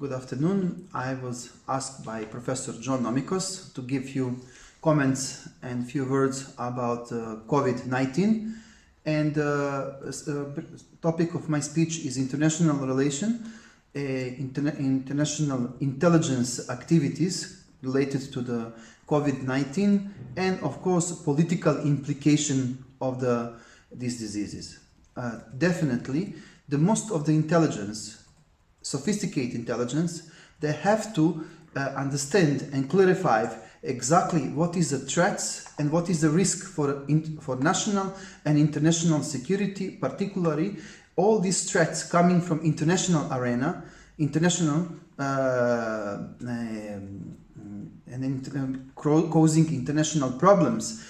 Good afternoon. I was asked by Professor John Nomikos to give you comments and few words about COVID-19, and topic of my speech is international relation, international intelligence activities related to the COVID-19, and of course political implication of these diseases. Definitely, the most of the intelligence, sophisticated intelligence, they have to understand and clarify exactly what is the threats and what is the risk for national and international security, particularly all these threats coming from international arena, causing international problems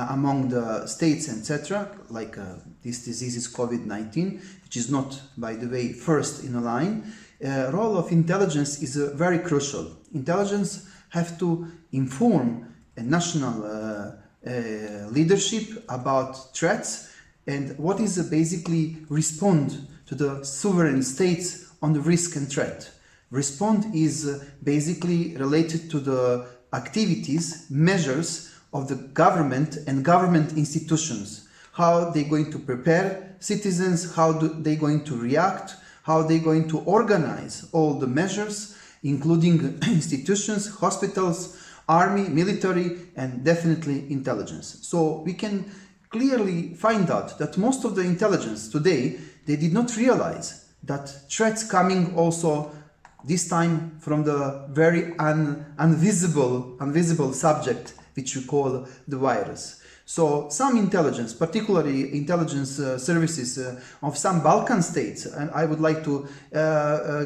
among the states, etc., like this disease is COVID-19, which is not, by the way, first in a line. Role of intelligence is very crucial. Intelligence have to inform a national leadership about threats and what is basically respond to the sovereign states on the risk and threat. Respond is basically related to the activities, measures of the government and government institutions. How they're going to prepare citizens, how they going to react, how they're going to organize all the measures, including institutions, hospitals, army, military, and definitely intelligence. So we can clearly find out that most of the intelligence today, they did not realize that threats coming also this time from the very invisible subject, which we call the virus. So some intelligence, particularly intelligence services of some Balkan states, and I would like to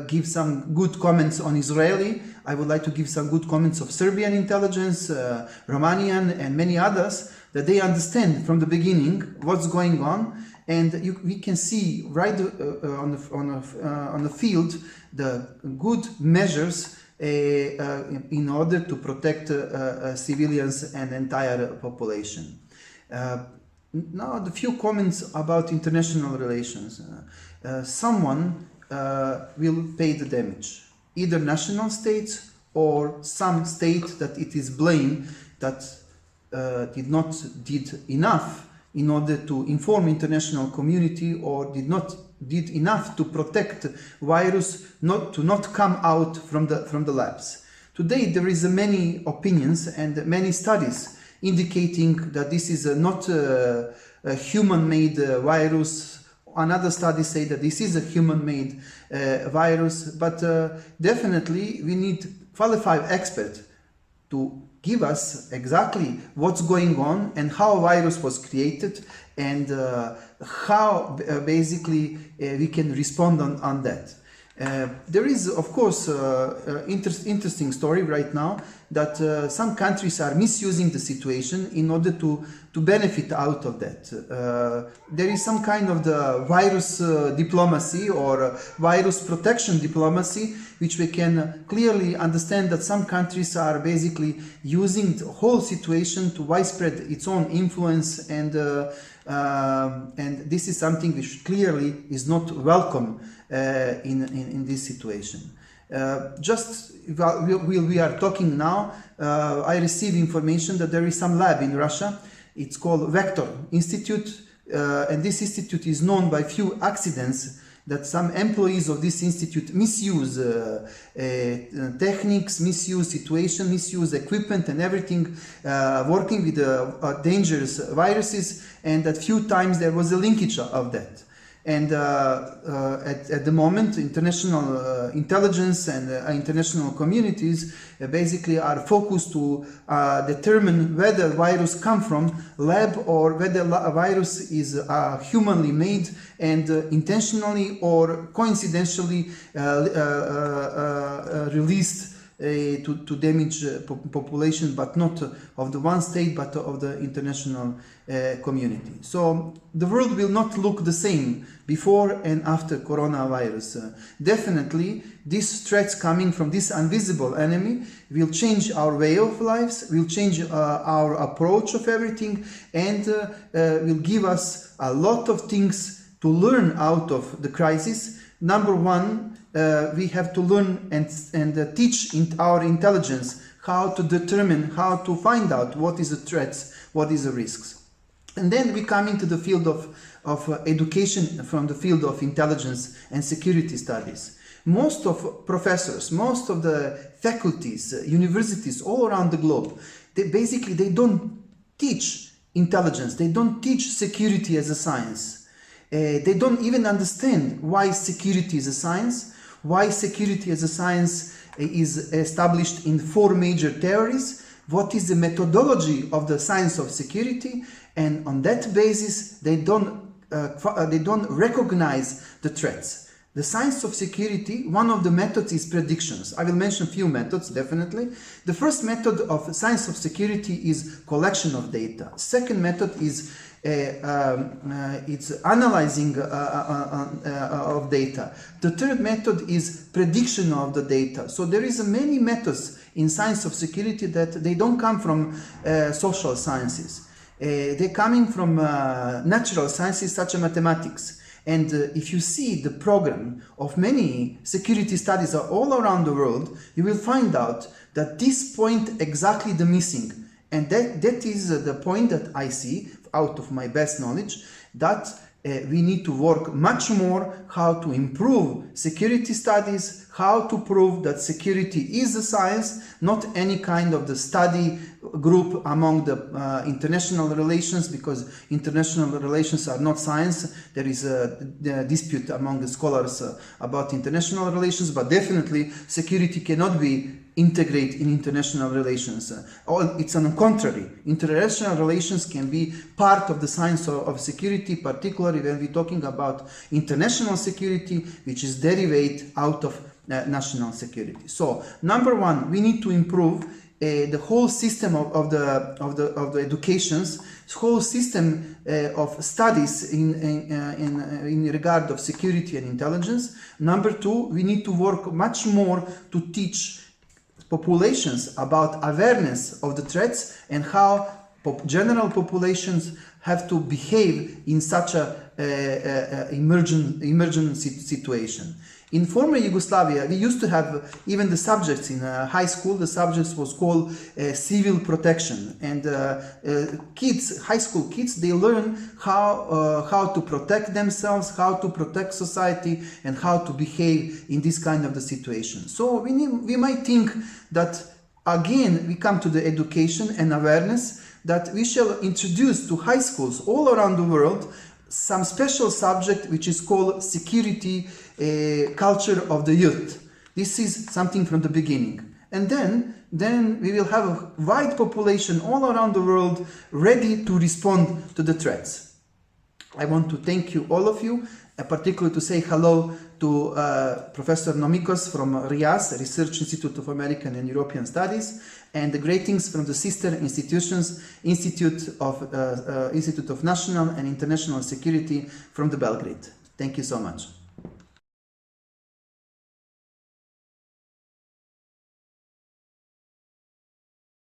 give some good comments on Israeli, I would like to give some good comments of Serbian intelligence, Romanian, and many others, that they understand from the beginning what's going on, and we can see right on the field the good measures in order to protect civilians and entire population. Now, the few comments about international relations. Someone will pay the damage, either national states or some state that it is blamed that did enough in order to inform international community or did enough to protect virus to not come out from the labs. Today there is many opinions and many studies indicating that this is not a human-made virus. Another study say that this is a human-made virus, but definitely we need qualified experts to give us exactly what's going on and how a virus was created and how basically we can respond on that. There is, of course, interesting story right now that some countries are misusing the situation in order to benefit out of that. There is some kind of the virus diplomacy or virus protection diplomacy, which we can clearly understand that some countries are basically using the whole situation to widespread its own influence, and this is something which clearly is not welcome in this situation. Just while we are talking now, I received information that there is some lab in Russia. It's called Vector Institute, and this institute is known by few accidents that some employees of this institute misuse techniques, misuse situation, misuse equipment and everything, working with dangerous viruses, and that few times there was a linkage of that. And at the moment, international intelligence and international communities basically are focused to determine whether virus come from lab or whether a virus is humanly made and intentionally or coincidentally released to damage population, but not of the one state, but of the international community. So the world will not look the same before and after coronavirus. Definitely, these threats coming from this invisible enemy will change our way of lives, will change our approach of everything, and will give us a lot of things to learn out of the crisis, Number one, we have to learn and teach our intelligence how to determine, how to find out what is the threats, what is the risks. And then we come into the field of education from the field of intelligence and security studies. Most of professors, most of the faculties, universities all around the globe, they don't teach intelligence, they don't teach security as a science. They don't even understand why security is a science, why security as a science is established in 4 major theories, what is the methodology of the science of security, and on that basis they don't recognize the threats. The science of security, one of the methods is predictions. I will mention a few methods, definitely. The first method of science of security is collection of data. Second method is it's analyzing of data. The third method is prediction of the data. So there is many methods in science of security that they don't come from social sciences. They're coming from natural sciences such as mathematics. And if you see the program of many security studies all around the world, you will find out that this point exactly the missing. And that is the point that I see out of my best knowledge, that we need to work much more how to improve security studies, how to prove that security is a science, not any kind of the study group among the international relations, because international relations are not science. There is a dispute among the scholars about international relations, but definitely security cannot be integrate in international relations. It's on the contrary. International relations can be part of the science of security, particularly when we're talking about international security, which is derived out of national security. So, number one, we need to improve the whole system of the educations, whole system of studies in regard of security and intelligence. Number two, we need to work much more to teach populations about awareness of the threats and how general populations have to behave in such a emergent situation. In former Yugoslavia, we used to have even the subjects in high school. The subjects was called civil protection, and high school kids, they learn how to protect themselves, how to protect society, and how to behave in this kind of the situation. So we might think that again we come to the education and awareness, that we shall introduce to high schools all around the world some special subject which is called security culture of the youth. This is something from the beginning. And then we will have a wide population all around the world ready to respond to the threats. I want to thank you, all of you, particularly to say hello to Professor Nomikos from RIAS, Research Institute of American and European Studies, and the greetings from the sister institutions, Institute of National and International Security from the Belgrade. Thank you so much.